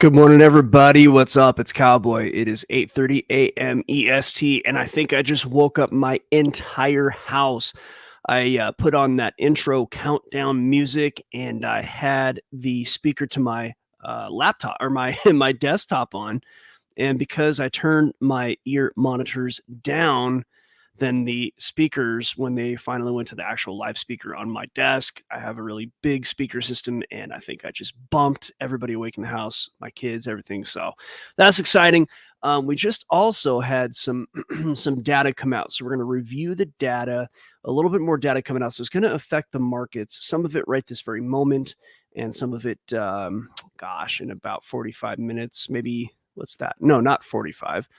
Good morning, everybody. What's up? It's Cowboy. It is 8:30 a.m. EST, and I think I just woke up my entire house. I put on that intro countdown music, and I had the speaker to my laptop or my my desktop on. And because I turned my ear monitors down, then the speakers, when they finally went to the actual live speaker on my desk, I have a really big speaker system, and I think I just bumped everybody awake in the house, my kids, everything. So that's exciting. We just also had some some data come out, so we're going to review the data. A little bit more data coming out, so it's going to affect the markets. Some of it right this very moment, and some of it, gosh, in about 45 minutes, maybe. What's that? No, not 45.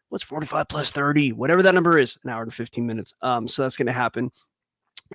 What's 45 plus 30? Whatever that number is, an hour and 15 minutes. So that's going to happen.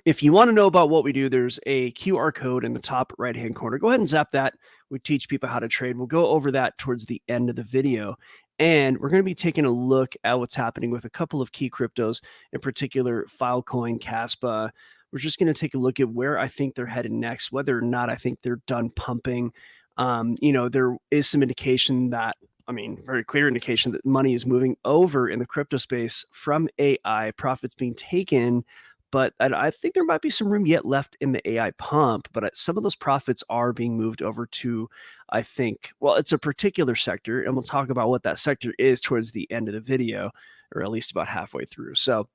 If you want to know about what we do, there's a QR code in the top right-hand corner. Go ahead and zap that. We teach people how to trade. We'll go over that towards the end of the video. And we're going to be taking a look at what's happening with a couple of key cryptos, in particular Filecoin, Caspa. We're just going to take a look at where I think they're headed next, whether or not I think they're done pumping. There is some indication that, very clear indication that money is moving over in the crypto space from AI, profits being taken. But I think there might be some room yet left in the AI pump, but some of those profits are being moved over to, I think, well, it's a particular sector, and we'll talk about what that sector is towards the end of the video, or at least about halfway through. So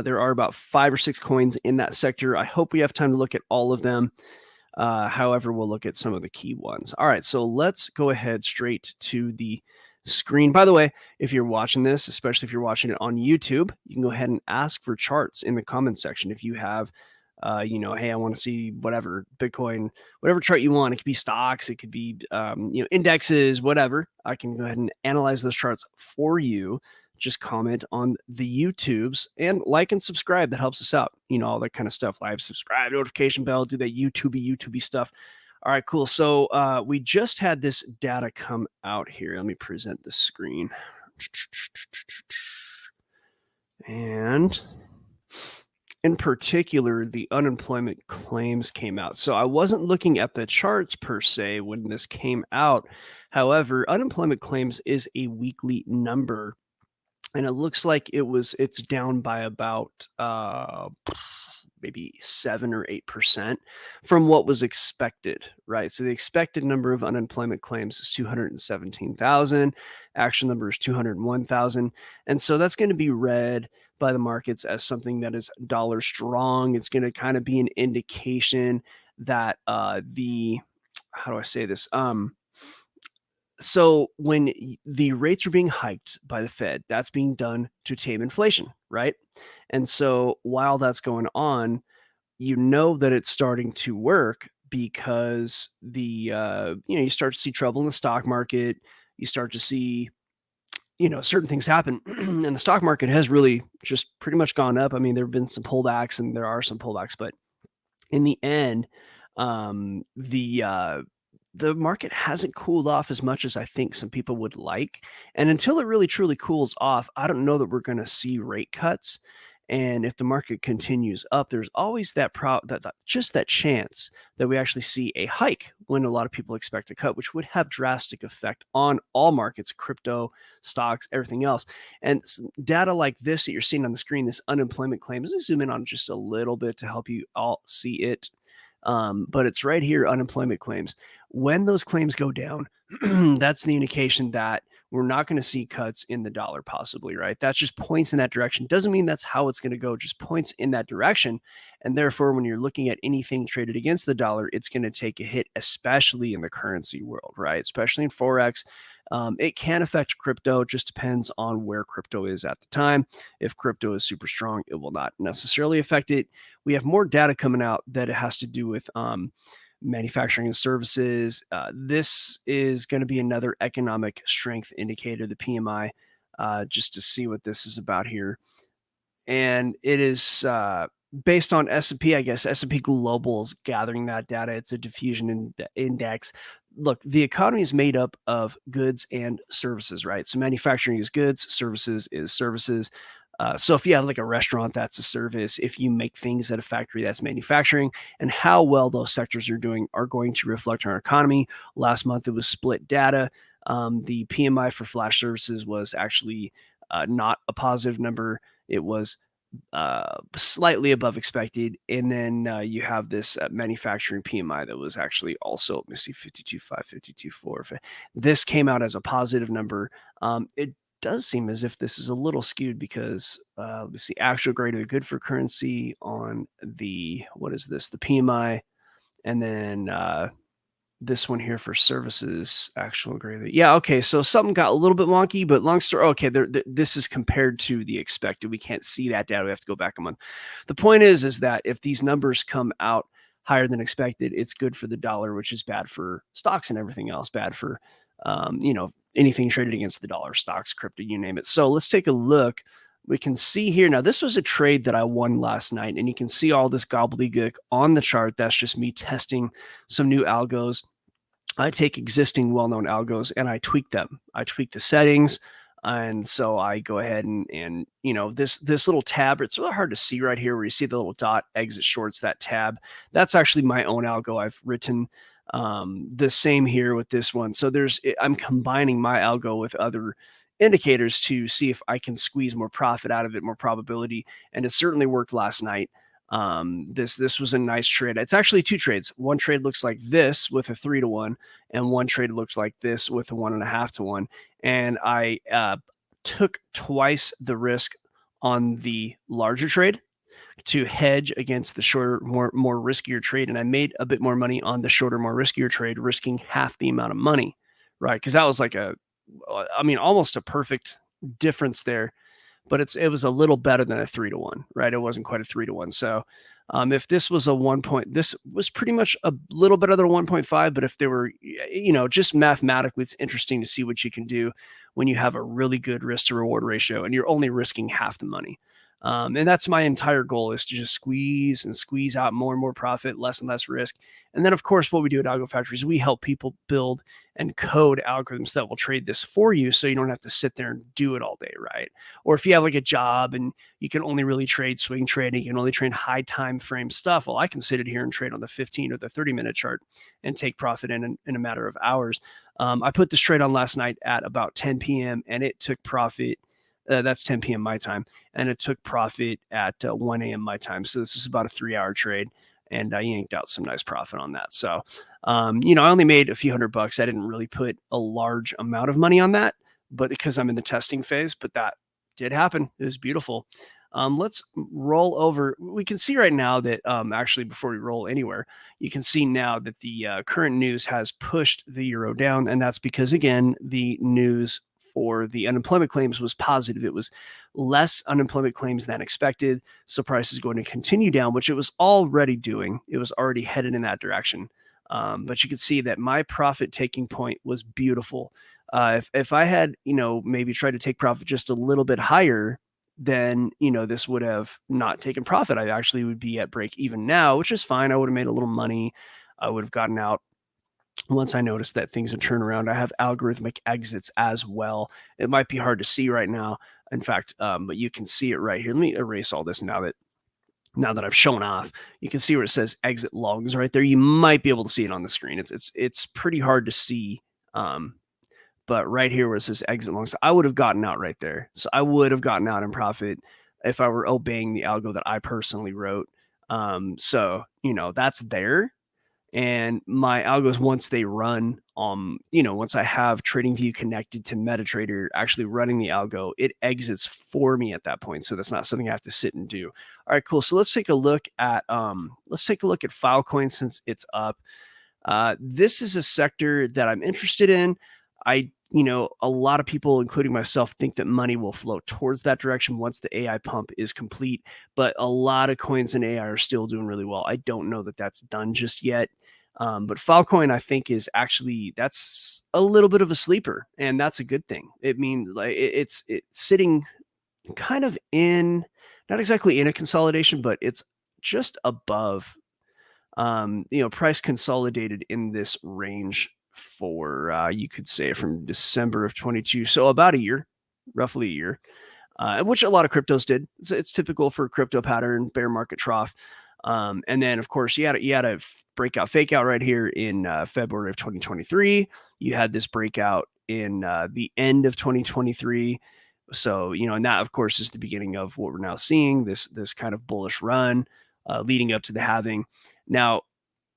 there are about 5 or 6 coins in that sector. I hope we have time to look at all of them. However, we'll look at some of the key ones. All right, so let's go ahead straight to the screen. By the way, if you're watching this, especially if you're watching it on YouTube, you can go ahead and ask for charts in the comment section. If you have, hey, I want to see whatever Bitcoin, whatever chart you want. It could be stocks, it could be, indexes, whatever. I can go ahead and analyze those charts for you. Just comment on the YouTubes and like and subscribe. That helps us out. All that kind of stuff. Like, subscribe, notification bell, do that YouTubey stuff. All right, cool. So we just had this data come out here. Let me present the screen. And in particular, the unemployment claims came out. So I wasn't looking at the charts per se when this came out. However, unemployment claims is a weekly number. And it looks like it's down by about maybe 7 or 8% from what was expected, right? So the expected number of unemployment claims is 217,000. Actual number is 201,000. And so that's going to be read by the markets as something that is dollar strong. It's going to kind of be an indication that how do I say this? So when the rates are being hiked by the Fed, that's being done to tame inflation, right? And so while that's going on, that it's starting to work because you start to see trouble in the stock market. You start to see, certain things happen. And the stock market has really just pretty much gone up. There have been some pullbacks, and there are some pullbacks, but in the end, the market hasn't cooled off as much as I think some people would like. And until it really truly cools off, I don't know that we're going to see rate cuts. And if the market continues up, there's always that chance that we actually see a hike when a lot of people expect a cut, which would have drastic effect on all markets, crypto, stocks, everything else. And data like this that you're seeing on the screen, this unemployment claim, let me zoom in on just a little bit to help you all see it. But it's right here, unemployment claims. When those claims go down, that's the indication that we're not going to see cuts in the dollar possibly, right? That just points in that direction. Doesn't mean that's how it's going to go, just points in that direction. And therefore, when you're looking at anything traded against the dollar, it's going to take a hit, especially in the currency world, right? Especially in Forex. It can affect crypto. It just depends on where crypto is at the time. If crypto is super strong, it will not necessarily affect it. We have more data coming out that it has to do with manufacturing and services. This is going to be another economic strength indicator, the PMI, just to see what this is about here. And it is based on S&P, I guess. S&P Global is gathering that data. It's a diffusion index. Look, the economy is made up of goods and services, right? So manufacturing is goods, services is services. So if you have like a restaurant, that's a service. If you make things at a factory, that's manufacturing. And how well those sectors are doing are going to reflect on our economy. Last month, it was split data. The PMI for flash services was actually not a positive number. It was slightly above expected. And then you have this manufacturing PMI that was actually also, let me see, 52.5, 52.4. This came out as a positive number. It does seem as if this is a little skewed because let me see, actual grade of good for currency on the, what is this, the PMI, and then this one here for services, actual grade. Yeah, okay. So something got a little bit wonky, but long story. Okay, this is compared to the expected. We can't see that data. We have to go back a month. The point is that if these numbers come out higher than expected, it's good for the dollar, which is bad for stocks and everything else. Bad for, anything traded against the dollar, stocks, crypto, you name it. So let's take a look. We can see here now. This was a trade that I won last night, and you can see all this gobbledygook on the chart. That's just me testing some new algos. I take existing well-known algos and I tweak them. I tweak the settings, and so I go ahead and this little tab. It's really hard to see right here where you see the little dot exit shorts. That tab, that's actually my own algo I've written. The same here with this one. So I'm combining my algo with other indicators to see if I can squeeze more profit out of it, more probability, and it certainly worked last night. This was a nice trade. It's actually two trades. One trade looks like this with a 3-to-1, and one trade looks like this with a 1.5-to-1. And I took twice the risk on the larger trade to hedge against the shorter, more riskier trade, and I made a bit more money on the shorter, more riskier trade, risking half the amount of money, right? Because that was like almost a perfect difference there, but it was a little better than a 3-to-1, right? It wasn't quite a 3-to-1. So if this was a 1 point, this was pretty much a little better than a 1.5. But if there were, just mathematically, it's interesting to see what you can do when you have a really good risk to reward ratio and you're only risking half the money. And that's my entire goal, is to just squeeze out more and more profit, less and less risk. And then, of course, what we do at Algo Factory is we help people build and code algorithms that will trade this for you, so you don't have to sit there and do it all day, right? Or if you have like a job and you can only really trade swing trading, you can only trade high time frame stuff. Well, I can sit here and trade on the 15 or the 30-minute chart and take profit in a matter of hours. I put this trade on last night at about 10 p.m. and it took profit. That's 10 p.m. my time, and it took profit at 1 a.m. my time. So this is about a 3-hour trade, and I yanked out some nice profit on that. So, I only made a few $100. I didn't really put a large amount of money on that, but because I'm in the testing phase, but that did happen. It was beautiful. Let's roll over. We can see right now that actually, before we roll anywhere, you can see now that the current news has pushed the euro down, and that's because, again, the news for the unemployment claims was positive. It was less unemployment claims than expected. So price is going to continue down, which it was already doing. It was already headed in that direction. But you can see that my profit taking point was beautiful. If I had, maybe tried to take profit just a little bit higher, then, this would have not taken profit. I actually would be at break even now, which is fine. I would have made a little money. I would have gotten out once I noticed that things had turned around. I have algorithmic exits as well. It might be hard to see right now, in fact, but you can see it right here. Let me erase all this now that I've shown off. You can see where it says exit logs right there. You might be able to see it on the screen. It's pretty hard to see, but right here where it says exit logs, I would have gotten out right there. So I would have gotten out in profit if I were obeying the algo that I personally wrote. So that's there. And my algos, once they run, once I have TradingView connected to MetaTrader actually running the algo, it exits for me at that point. So that's not something I have to sit and do. All right, cool. So let's take a look at Filecoin since it's up. This is a sector that I'm interested in. A lot of people, including myself, think that money will flow towards that direction once the AI pump is complete. But a lot of coins in AI are still doing really well. I don't know that that's done just yet. But Filecoin, I think, that's a little bit of a sleeper, and that's a good thing. It means like it's sitting kind of not exactly in a consolidation, but it's just above. Price consolidated in this range for you could say from December of 22, so about a year, roughly a year. which a lot of cryptos did. It's typical for crypto pattern, bear market trough. And then, of course, you had a breakout fake out right here in February of 2023. You had this breakout in the end of 2023. So, and that, of course, is the beginning of what we're now seeing, this kind of bullish run leading up to the halving. Now,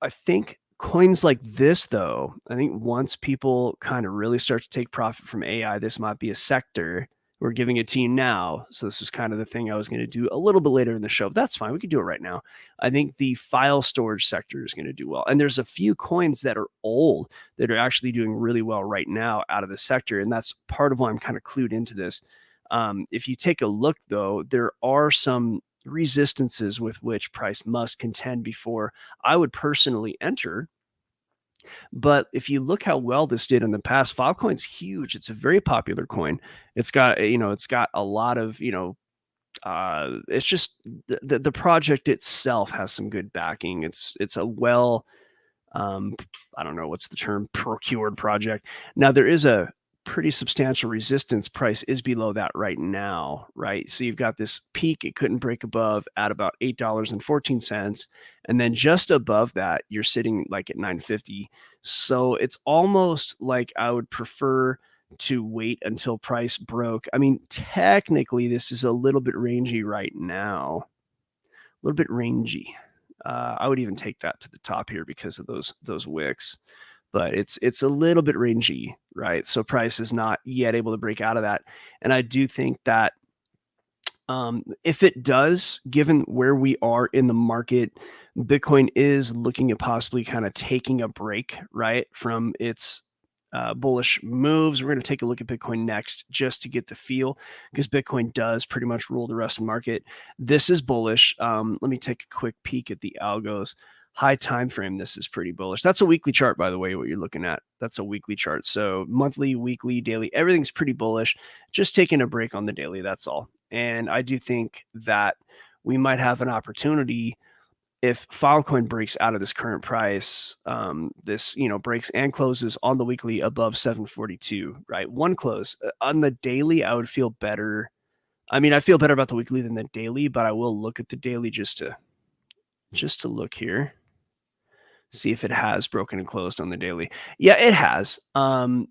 I think coins like this, though, I think once people kind of really start to take profit from AI, this might be a sector. We're giving it to you now. So this is kind of the thing I was going to do a little bit later in the show, but that's fine. We can do it right now. I think the file storage sector is going to do well. And there's a few coins that are old that are actually doing really well right now out of the sector. And that's part of why I'm kind of clued into this. If you take a look, though, there are some resistances with which price must contend before I would personally enter. But if you look how well this did in the past, Filecoin's huge. It's a very popular coin. It's got a lot of, it's just the project itself has some good backing. It's a well, I don't know what's the term, procured project. Now there is a pretty substantial resistance. Price is below that right now, right? So you've got this peak it couldn't break above at about $8.14, and then just above that you're sitting like at $9.50. So it's almost like I would prefer to wait until price broke. I mean, technically this is a little bit rangy right now, a little bit rangy. I would even take that to the top here because of those wicks. But it's a little bit rangy, right? So price is not yet able to break out of that. And I do think that if it does, given where we are in the market, Bitcoin is looking at possibly kind of taking a break, right, from its bullish moves. We're going to take a look at Bitcoin next just to get the feel, because Bitcoin does pretty much rule the rest of the market. This is bullish. Let me take a quick peek at the algos. High time frame, this is pretty bullish. That's a weekly chart, by the way, what you're looking at. That's a weekly chart. So monthly, weekly, daily, everything's pretty bullish. Just taking a break on the daily, that's all. And I do think that we might have an opportunity if Filecoin breaks out of this current price, this breaks and closes on the weekly above 742, right? One close. On the daily, I would feel better. I mean, I feel better about the weekly than the daily, but I will look at the daily just to look here. See if it has broken and closed on the daily. Yeah, it has.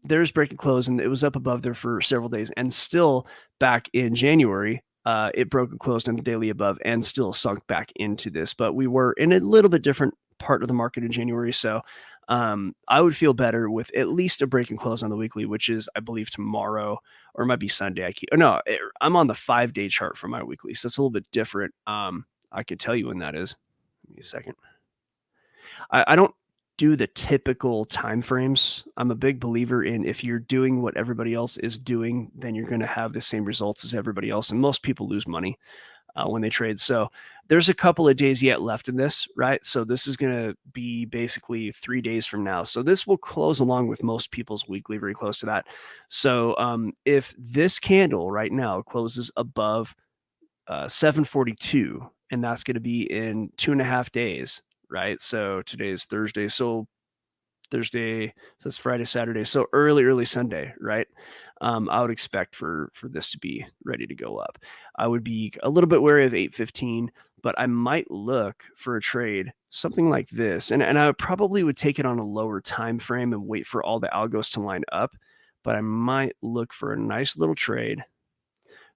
There's break and close, and it was up above there for several days, and still back in January, it broke and closed on the daily above and still sunk back into this. But we were in a little bit different part of the market in January, so I would feel better with at least a break and close on the weekly, which is, I believe, tomorrow, or it might be Sunday. I'm on the 5-day chart for my weekly, so it's a little bit different. I could tell you when that is. Give me a second. I don't do the typical time frames. I'm a big believer in, if you're doing what everybody else is doing, then you're going to have the same results as everybody else. And most people lose money when they trade. So there's a couple of days yet left in this, right? So this is going to be basically 3 days from now. So this will close along with most people's weekly, very close to that. So if this candle right now closes above 742, and that's going to be in 2.5 days, right? So today is Thursday. So Thursday, so it's Friday, Saturday. So early Sunday, right? I would expect for this to be ready to go up. I would be a little bit wary of 815, but I might look for a trade, something like this. And I probably would take it on a lower time frame and wait for all the algos to line up. But I might look for a nice little trade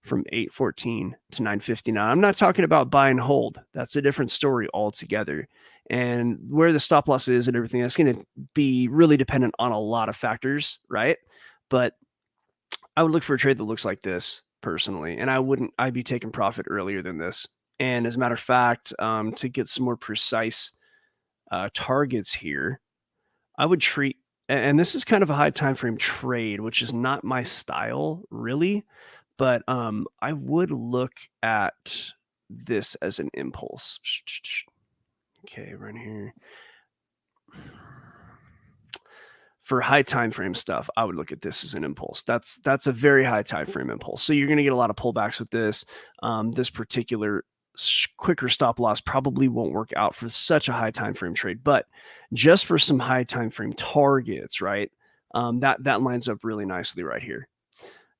from 814 to 959. I'm not talking about buy and hold. That's a different story altogether. And where the stop loss is and everything, that's going to be really dependent on a lot of factors, right? But I would look for a trade that looks like this personally, and I'd be taking profit earlier than this. And as a matter of fact, to get some more precise targets here, I would treat, and this is kind of a high time frame trade, which is not my style really, but I would look at this as an impulse. Okay, right here. For high time frame stuff, I would look at this as an impulse. That's a very high time frame impulse. So you're going to get a lot of pullbacks with this. This particular quicker stop loss probably won't work out for such a high time frame trade, but just for some high time frame targets, right? That lines up really nicely right here.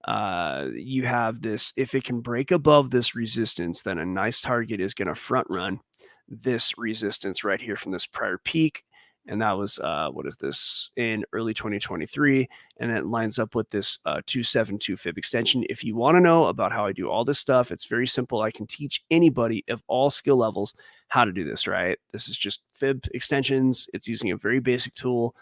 you have this, if it can break above this resistance, then a nice target is going to front run this resistance right here from this prior peak. And that was, what is this, in early 2023. And that lines up with this 272 fib extension. If you want to know about how I do all this stuff, it's very simple. I can teach anybody of all skill levels how to do this, right? This is just fib extensions. It's using a very basic tool.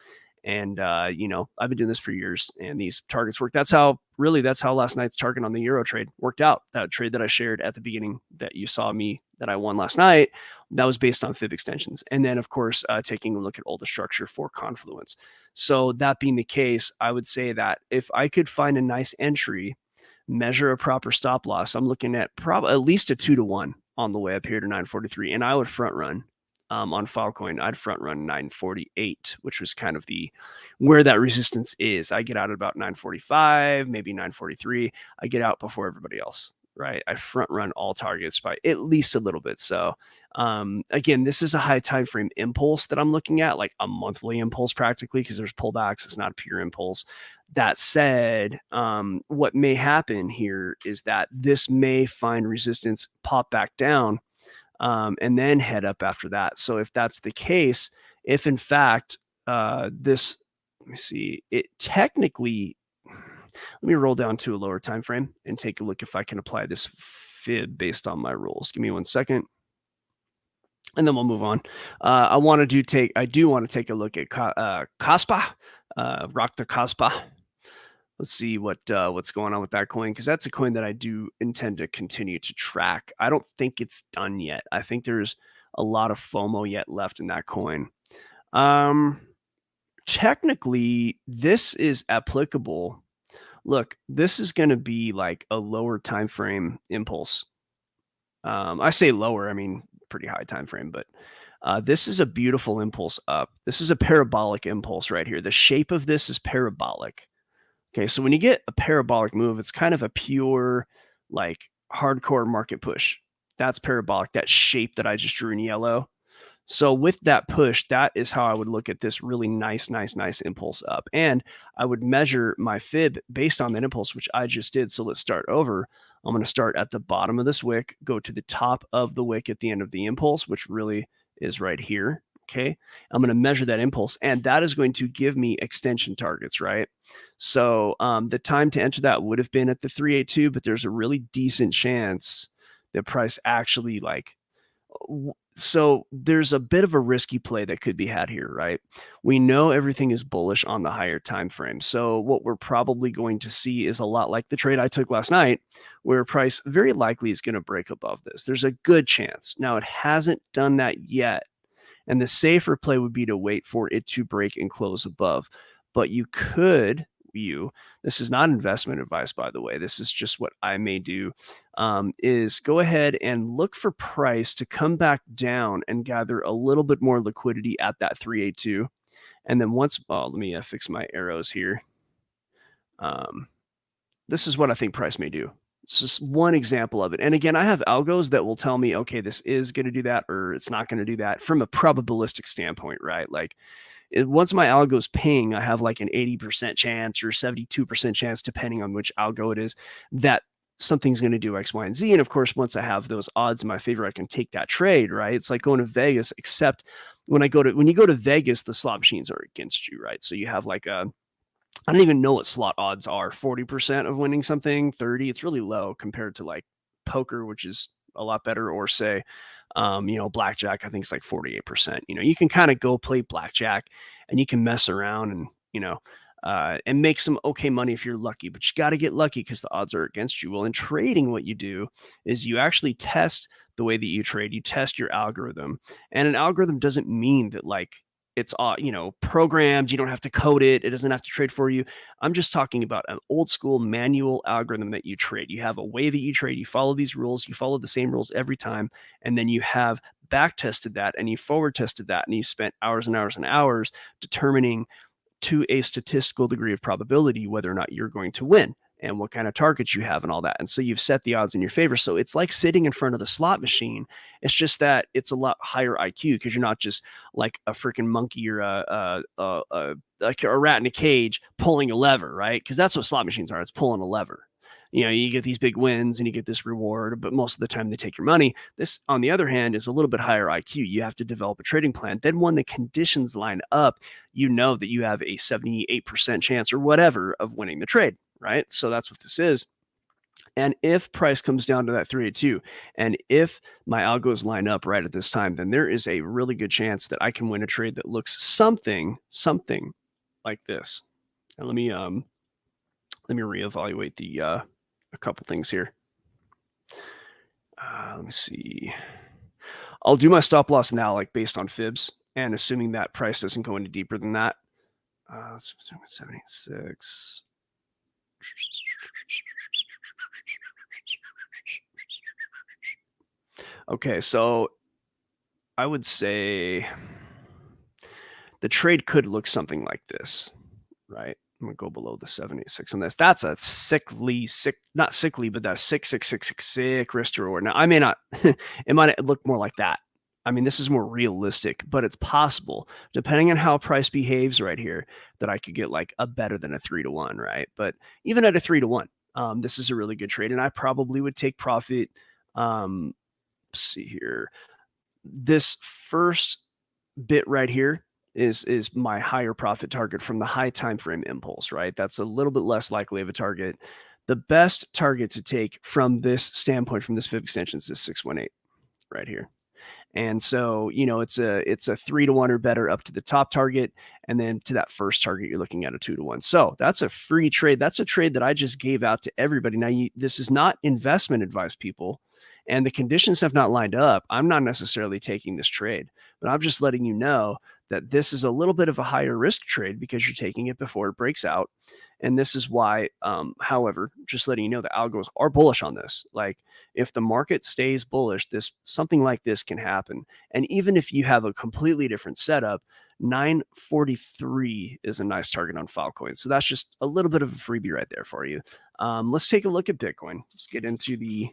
And, I've been doing this for years, and these targets work. That's how last night's target on the Euro trade worked out. That trade that I shared at the beginning that you saw me, that I won last night, that was based on fib extensions. And then, of course, taking a look at all the structure for confluence. So that being the case, I would say that if I could find a nice entry, measure a proper stop loss, I'm looking at probably at least a 2-to-1 on the way up here to 943, and I would front run. On Filecoin, I'd front run 948, which was kind of where that resistance is. I get out at about 945, maybe 943. I get out before everybody else, right? I front run all targets by at least a little bit. So again, this is a high time frame impulse that I'm looking at, like a monthly impulse practically, because there's pullbacks. It's not a pure impulse. That said, what may happen here is that this may find resistance, pop back down, and then head up after that. So if that's the case, if in fact this, let me see, it technically, let me roll down to a lower time frame and take a look if I can apply this fib based on my rules. Give me 1 second, and then we'll move on. I do want to take a look at Kaspa, Rock the Kaspa. Let's see what's going on with that coin, because that's a coin that I do intend to continue to track. I don't think it's done yet. I think there's a lot of FOMO yet left in that coin. Technically, this is applicable. Look, this is going to be like a lower time frame impulse. I say lower, I mean pretty high time frame, but this is a beautiful impulse up. This is a parabolic impulse right here. The shape of this is parabolic. Okay, so when you get a parabolic move, it's kind of a pure, like, hardcore market push. That's parabolic, that shape that I just drew in yellow. So with that push, that is how I would look at this really nice impulse up. And I would measure my fib based on that impulse, which I just did. So let's start over. I'm going to start at the bottom of this wick, go to the top of the wick at the end of the impulse, which really is right here. Okay, I'm going to measure that impulse, and that is going to give me extension targets, right? So the time to enter that would have been at the 382, but there's a really decent chance that price actually, like, so there's a bit of a risky play that could be had here, right? We know everything is bullish on the higher time frame. So what we're probably going to see is a lot like the trade I took last night, where price very likely is going to break above this. There's a good chance. Now, it hasn't done that yet. And the safer play would be to wait for it to break and close above. But this is not investment advice, by the way, this is just what I may do, is go ahead and look for price to come back down and gather a little bit more liquidity at that 382. And then let me fix my arrows here. This is what I think price may do. It's just one example of it. And again, I have algos that will tell me, okay, this is going to do that, or it's not going to do that from a probabilistic standpoint, right? Like once my algo's ping, I have like an 80% chance or 72% chance, depending on which algo it is, that something's going to do X, Y, and Z. And of course, once I have those odds in my favor, I can take that trade, right? It's like going to Vegas, except when you go to Vegas, the slot machines are against you, right? So you have like I don't even know what slot odds are. 40% of winning something, 30. It's really low compared to like poker, which is a lot better, or say, blackjack, I think it's like 48%. You can kind of go play blackjack and you can mess around and make some okay money if you're lucky, but you got to get lucky because the odds are against you. Well, in trading, what you do is you actually test the way that you trade. You test your algorithm, and an algorithm doesn't mean that like it's programmed. You don't have to code it. It doesn't have to trade for you. I'm just talking about an old school manual algorithm that you trade. You have a way that you trade. You follow these rules. You follow the same rules every time. And then you have back tested that and you forward tested that. And you spent hours and hours and hours determining to a statistical degree of probability whether or not you're going to win and what kind of targets you have and all that. And so you've set the odds in your favor. So it's like sitting in front of the slot machine. It's just that it's a lot higher IQ because you're not just like a freaking monkey or like a rat in a cage pulling a lever, right? Because that's what slot machines are. It's pulling a lever. you get these big wins and you get this reward, but most of the time they take your money. This, on the other hand, is a little bit higher IQ. You have to develop a trading plan. Then when the conditions line up, you know that you have a 78% chance or whatever of winning the trade, right? So that's what this is. And if price comes down to that 382, and if my algos line up right at this time, then there is a really good chance that I can win a trade that looks something like this. And let me reevaluate a couple things here. Let me see. I'll do my stop loss now, like based on fibs, and assuming that price doesn't go any deeper than that. 786. Okay, so I would say the trade could look something like this, right? I'm gonna go below the 786 on this. That's a not sickly, but that's sick risk to reward. Now, I may not, it might look more like that. I mean, this is more realistic, but it's possible, depending on how price behaves right here, that I could get like a better than a 3-to-1, right? But even at a 3-to-1, this is a really good trade, and I probably would take profit. Let's see here. This first bit right here is my higher profit target from the high time frame impulse, right? That's a little bit less likely of a target. The best target to take from this standpoint, from this fib extension, is 618 right here. And so, it's a 3-to-1 or better up to the top target. And then to that first target, you're looking at a 2-to-1. So that's a free trade. That's a trade that I just gave out to everybody. Now, this is not investment advice, people, and the conditions have not lined up. I'm not necessarily taking this trade, but I'm just letting you know that this is a little bit of a higher risk trade because you're taking it before it breaks out. And this is why, however, just letting you know, the algos are bullish on this. Like, if the market stays bullish, something like this can happen. And even if you have a completely different setup, 943 is a nice target on Filecoin. So that's just a little bit of a freebie right there for you. Let's take a look at Bitcoin. Let's get into the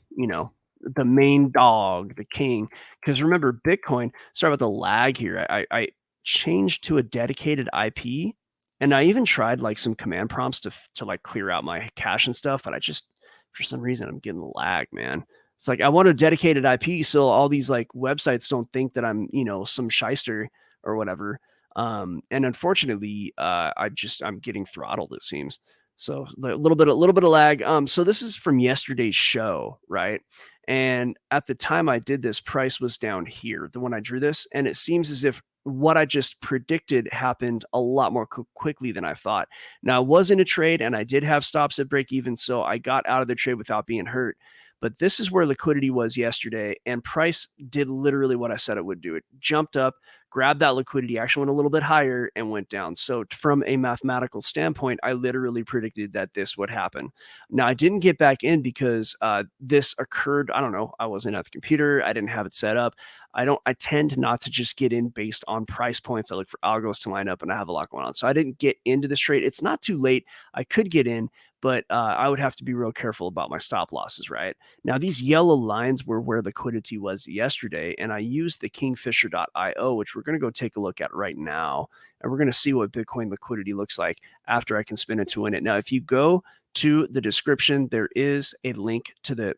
main dog, the king. Because remember, Bitcoin, sorry about the lag here. I changed to a dedicated IP. And I even tried like some command prompts to like clear out my cache and stuff, but I just, for some reason, I'm getting lag, man. It's like I want a dedicated IP so all these like websites don't think that I'm, some shyster or whatever. And unfortunately, I'm getting throttled, it seems. So a little bit of lag. So this is from yesterday's show, right? And at the time I did this, price was down here, the one I drew this, and it seems as if what I just predicted happened a lot more quickly than I thought. Now, I was in a trade and I did have stops at break even, so I got out of the trade without being hurt. But this is where liquidity was yesterday, and price did literally what I said it would do. It jumped up, grabbed that liquidity, actually went a little bit higher and went down. So from a mathematical standpoint, I literally predicted that this would happen. Now, I didn't get back in because this occurred. I don't know. I wasn't at the computer. I didn't have it set up. I tend not to just get in based on price points. I look for algos to line up, and I have a lot going on. So I didn't get into this trade. It's not too late. I could get in, but I would have to be real careful about my stop losses, right? Now, these yellow lines were where liquidity was yesterday, and I used the Kingfisher.io, which we're going to go take a look at right now, and we're going to see what Bitcoin liquidity looks like after I can spin it to win it. Now, if you go to the description, there is a link to the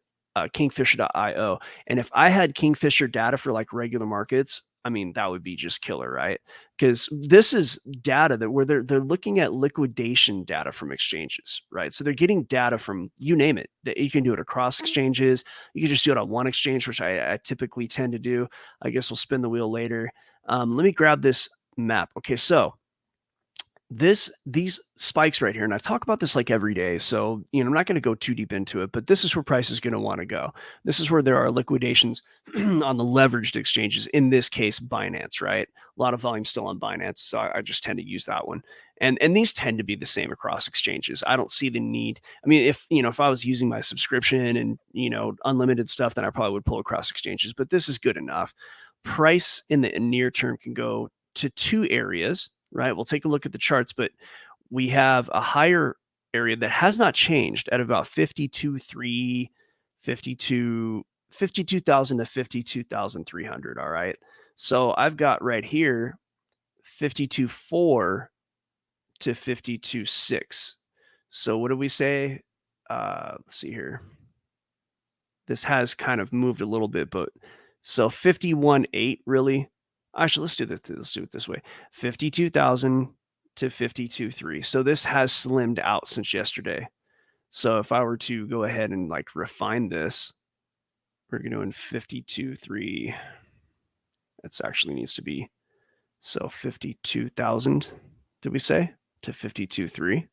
Kingfisher.io. And if I had Kingfisher data for like regular markets, I mean, that would be just killer, right? Because this is data that where they're looking at liquidation data from exchanges, right? So they're getting data from, you name it, that you can do it across exchanges. You can just do it on one exchange, which I typically tend to do. I guess we'll spin the wheel later. Let me grab this map. Okay, so these spikes right here, and I talk about this like every day, so I'm not going to go too deep into it, but this is where price is going to want to go. This is where there are liquidations on the leveraged exchanges, in this case Binance, right? A lot of volume still on Binance, so I just tend to use that one. And these tend to be the same across exchanges. I don't see the need. I mean, if I was using my subscription and unlimited stuff, then I probably would pull across exchanges, but this is good enough. Price in the near term can go to two areas, right? We'll take a look at the charts, but we have a higher area that has not changed at about 52,000 to 52,300. All right. So I've got right here 52.4 to 52.6. So what do we say? let's see here. This has kind of moved a little bit, but so 51.8 really. Actually, let's do this. Let's do it this way: 52,000 to 52.3. So this has slimmed out since yesterday. So if I were to go ahead and like refine this, we're doing 52.3. That's actually needs to be so 52,000. Did we say to 52.3?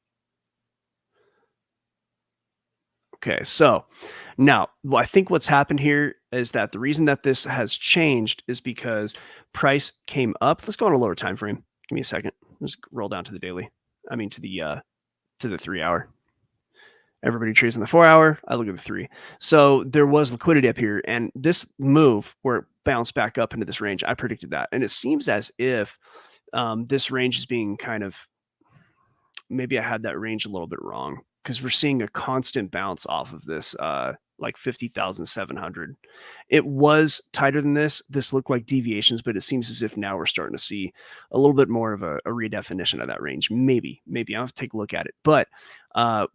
Okay, so now I think what's happened here is that the reason that this has changed is because price came up. Let's go on a lower time frame. Give me a second. Let's roll down to the daily. I mean to the 3 hour. Everybody trades in the 4 hour. I look at the 3. So there was liquidity up here, and this move where it bounced back up into this range, I predicted that, and it seems as if this range is being kind of, maybe I had that range a little bit wrong because we're seeing a constant bounce off of this, like 50,700. It was tighter than this. This looked like deviations, but it seems as if now we're starting to see a little bit more of a redefinition of that range. Maybe I'll have to take a look at it. But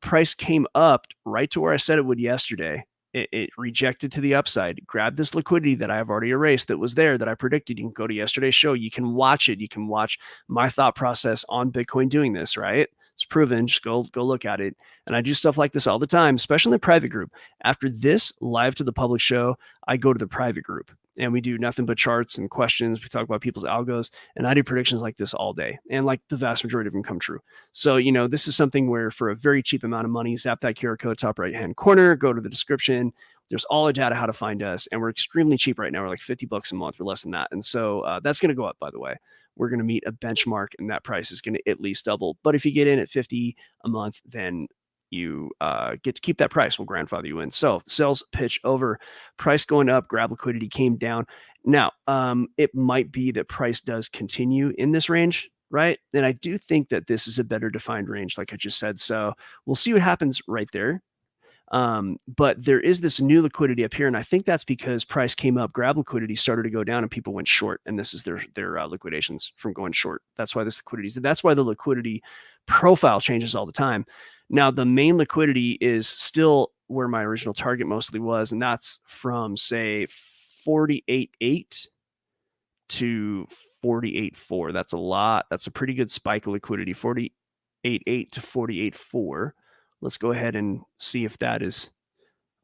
price came up right to where I said it would yesterday. It rejected to the upside, grabbed this liquidity that I have already erased that was there that I predicted. You can go to yesterday's show. You can watch it. You can watch my thought process on Bitcoin doing this, right? It's proven. Just go look at it. And I do stuff like this all the time, especially in the private group. After this live to the public show, I go to the private group and we do nothing but charts and questions. We talk about people's algos, and I do predictions like this all day. And like the vast majority of them come true. So, this is something where for a very cheap amount of money, zap that QR code top right-hand corner, go to the description. There's all the data how to find us. And we're extremely cheap right now. We're like $50 a month. We're less than that. And so that's going to go up, by the way. We're going to meet a benchmark, and that price is going to at least double. But if you get in at 50 a month, then you get to keep that price. We'll grandfather you in. So sales pitch over, price going up, grab liquidity came down. Now, it might be that price does continue in this range, right? And I do think that this is a better defined range, like I just said. So we'll see what happens right there. But there is this new liquidity up here, and I think that's because price came up, grab liquidity started to go down, and people went short, and this is their liquidations from going short. That's why this liquidity is. That's why the liquidity profile changes all the time. Now, the main liquidity is still where my original target mostly was, and that's from say 48.8 to 48.4. That's a lot. That's a pretty good spike of liquidity. 48.8 to 48.4. Let's go ahead and see if that is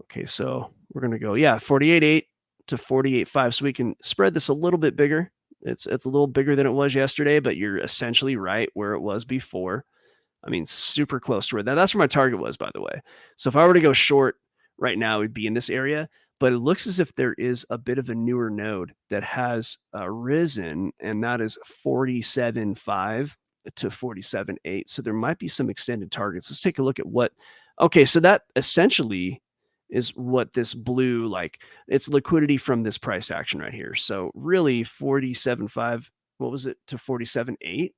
okay. So we're going to go, 48.8 to 48.5. So we can spread this a little bit bigger. It's a little bigger than it was yesterday, but you're essentially right where it was before. I mean, super close to where that's where my target was, by the way. So if I were to go short right now, it would be in this area. But it looks as if there is a bit of a newer node that has risen, and that is 47.5 to 47.8. So there might be some extended targets. Let's take a look at what. Okay, so that essentially is what this blue, like, it's liquidity from this price action right here. So really 47.5, what was it, to 47.8?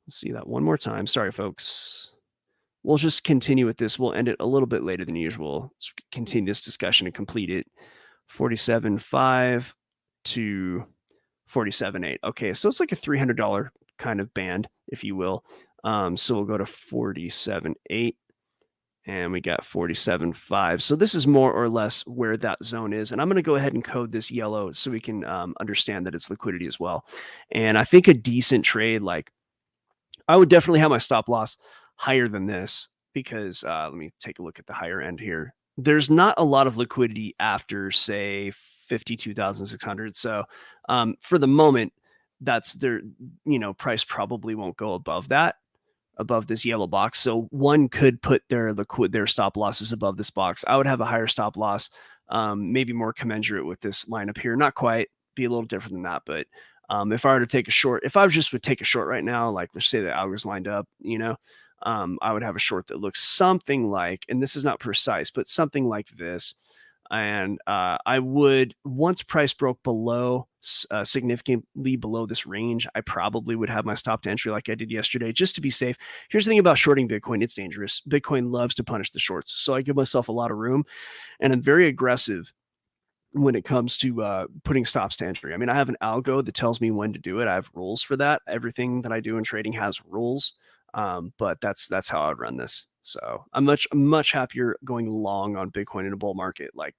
Let's see that one more time. Sorry, folks. We'll just continue with this. We'll end it a little bit later than usual. Let's continue this discussion and complete it. 47.5 to 47.8. Okay, so it's like a $300 kind of band, if you will. So we'll go to 47.8, and we got 47.5. So this is more or less where that zone is. And I'm going to go ahead and code this yellow so we can understand that it's liquidity as well. And I think a decent trade, like, I would definitely have my stop loss higher than this because let me take a look at the higher end here. There's not a lot of liquidity after, say, 52,600. So for the moment, that's their, price probably won't go above that, above this yellow box. So one could put their stop losses above this box. I would have a higher stop loss, maybe more commensurate with this line up here. Not quite, be a little different than that, but if I were to take a short, if I just would take a short right now, like let's say the algo's lined up, I would have a short that looks something like, and this is not precise, but something like this. And I would, once price broke below, significantly below this range, I probably would have my stop to entry like I did yesterday, just to be safe. Here's the thing about shorting Bitcoin. It's dangerous. Bitcoin loves to punish the shorts. So I give myself a lot of room, and I'm very aggressive when it comes to putting stops to entry. I mean, I have an algo that tells me when to do it. I have rules for that. Everything that I do in trading has rules. But that's how I would run this. So I'm much happier going long on Bitcoin in a bull market. Like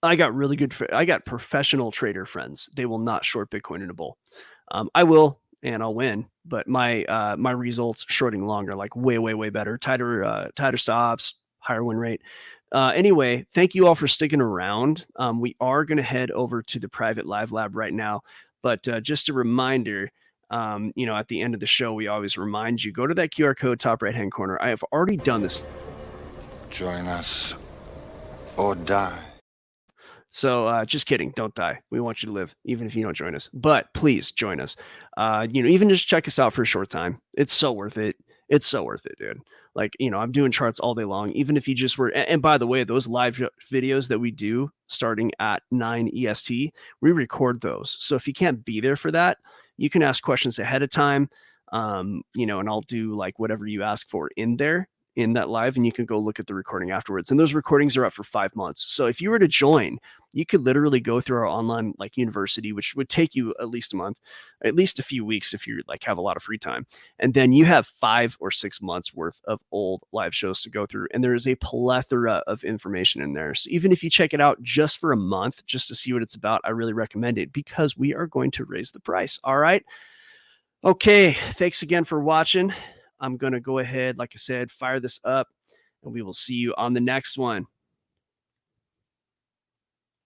I got professional trader friends. They will not short Bitcoin in a bull. I will, and I'll win, but my results shorting long are like way better, tighter stops, higher win rate. Anyway, thank you all for sticking around. We are going to head over to the private live lab right now, but just a reminder, at the end of the show, we always remind you, go to that QR code top right hand corner. I have already done this. Join us or die. So just kidding. Don't die. We want you to live, even if you don't join us. But please join us. Even just check us out for a short time. It's so worth it. It's so worth it, dude. Like, I'm doing charts all day long. Even if you just were, and by the way, those live videos that we do starting at 9 EST, we record those. So if you can't be there for that, you can ask questions ahead of time. And I'll do like whatever you ask for in there in that live, and you can go look at the recording afterwards. And those recordings are up for 5 months. So if you were to join, you could literally go through our online like university, which would take you at least a month, at least a few weeks if you like have a lot of free time. And then you have 5 or 6 months worth of old live shows to go through. And there is a plethora of information in there. So even if you check it out just for a month, just to see what it's about, I really recommend it because we are going to raise the price. All right. Okay. Thanks again for watching. I'm going to go ahead, like I said, fire this up, and we will see you on the next one.